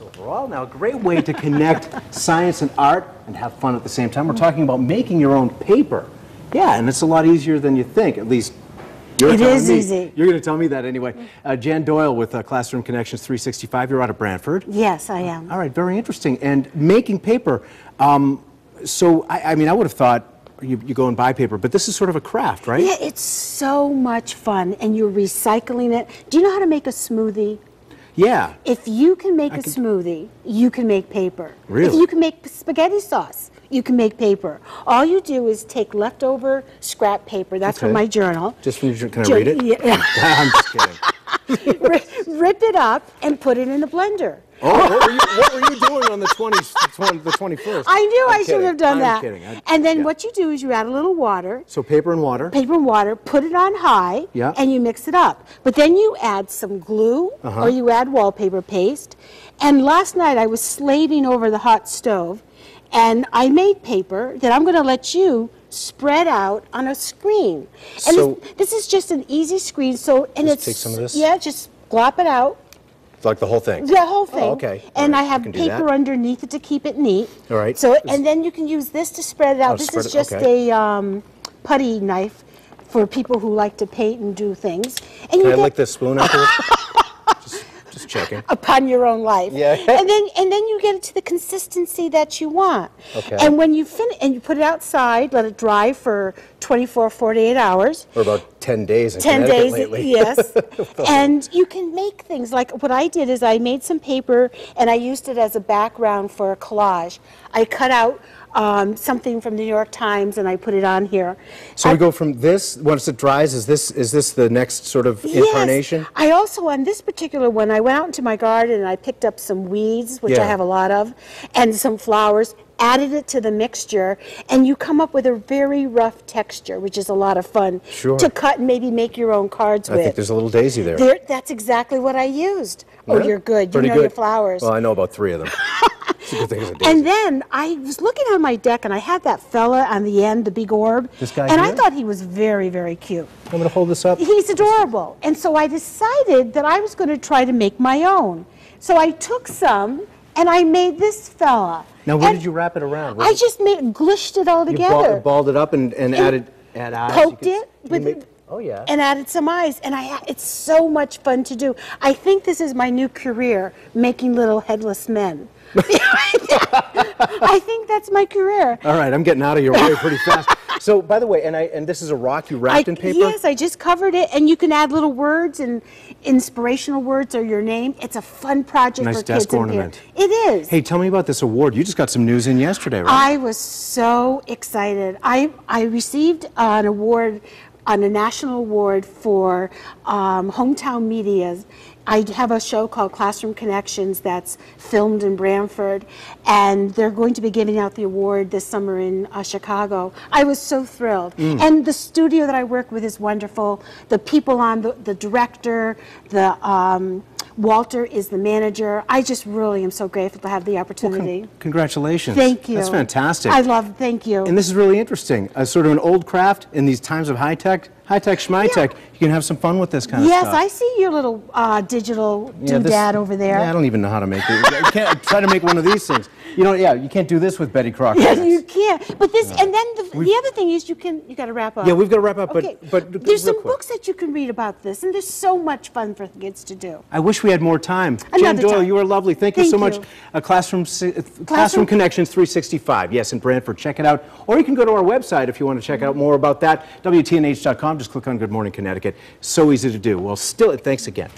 overall. Now, a great way to connect science and art and have fun at the same time. We're talking about making your own paper. Yeah, and it's a lot easier than you think, at least you're telling me. It is easy. You're going to tell me that anyway. Jan Doyle with Classroom Connections 365. You're out of Brantford. Yes, I am. All right, very interesting. And making paper, so I mean, I would have thought you go and buy paper, but this is sort of a craft, right? Yeah, it's so much fun, and you're recycling it. Do you know how to make a smoothie? Yeah. If you can make a smoothie, you can make paper. Really? If you can make spaghetti sauce, you can make paper. All you do is take leftover scrap paper. That's from my journal. Just from your, can I read it? Yeah. I'm just kidding. Rip it up and put it in the blender. Oh, what were you doing on the 21st? I knew I should have done that. I'm kidding. And then what you do is you add a little water. So paper and water. Paper and water, put it on high, and you mix it up. But then you add some glue, or you add wallpaper paste. And last night I was slaving over the hot stove, and I made paper that I'm going to let you spread out on a screen. And so this is just an easy screen. So and just take some of this? Yeah, just glop it out. Like the whole thing? The whole thing. Oh, okay. And I have paper underneath it to keep it neat. All right. So, and then you can use this to spread it out. This is just a putty knife for people who like to paint and do things. And can I lick this spoon afterwards? just checking. Upon your own life. Yeah. and then you get it to the consistency that you want. Okay. And when you finish, and you put it outside, let it dry for 24, 48 hours. Or about 10 days in 10 Connecticut days, lately. yes. And you can make things. Like what I did is I made some paper and I used it as a background for a collage. I cut out something from the New York Times and I put it on here. So we go from this, once it dries, is this the next sort of incarnation? Yes. I also, on this particular one, I went out into my garden and I picked up some weeds, which I have a lot of, and some flowers, added it to the mixture, and you come up with a very rough texture, which is a lot of fun to cut and maybe make your own cards with. I think there's a little daisy there. That's exactly what I used. Oh, you're good. Pretty you know good. Your flowers. Well, I know about 3 of them. And then I was looking on my deck, and I had that fella on the end, the big orb. This guy and here? I thought he was very, very cute. I'm going to hold this up. He's adorable. And so I decided that I was going to try to make my own. So I took some, and I made this fella. Now, where did you wrap it around? I just glushed it all together. You balled it up and added eyes? Poked it with... Oh, yeah. And added some eyes, and it's so much fun to do. I think this is my new career, making little headless men. I think that's my career. All right, I'm getting out of your way pretty fast. So, by the way, and this is a rock you wrapped in paper? Yes, I just covered it, and you can add little words and inspirational words or your name. It's a fun project for kids. Nice desk ornament. It is. Hey, tell me about this award. You just got some news in yesterday, right? I was so excited. I received an award, a national award for hometown media. I have a show called Classroom Connections that's filmed in Brantford, and they're going to be giving out the award this summer in Chicago. I was so thrilled. And the studio that I work with is wonderful. The people on the director, Walter is the manager. I just really am so grateful to have the opportunity. Well, congratulations. Thank you. That's fantastic. Thank you. And this is really interesting. Sort of an old craft in these times of high-tech, schmi-tech. You can have some fun with this kind of stuff. Yes, I see your little digital doodad over there. Yeah, I don't even know how to make it. You can't try to make one of these things. You know, you can't do this with Betty Crocker. Yeah, you can't. But this, and then the other thing is you got to wrap up. Yeah, we've got to wrap up, okay. but there's some books that you can read about this, and there's so much fun for kids to do. I wish we had more time. Jan Doyle, you are lovely. Thank you so much. Classroom Connections 365. Yes, in Brantford. Check it out. Or you can go to our website if you want to check out more about that. WTNH.com. Just click on Good Morning Connecticut. So easy to do. Well, still, thanks again.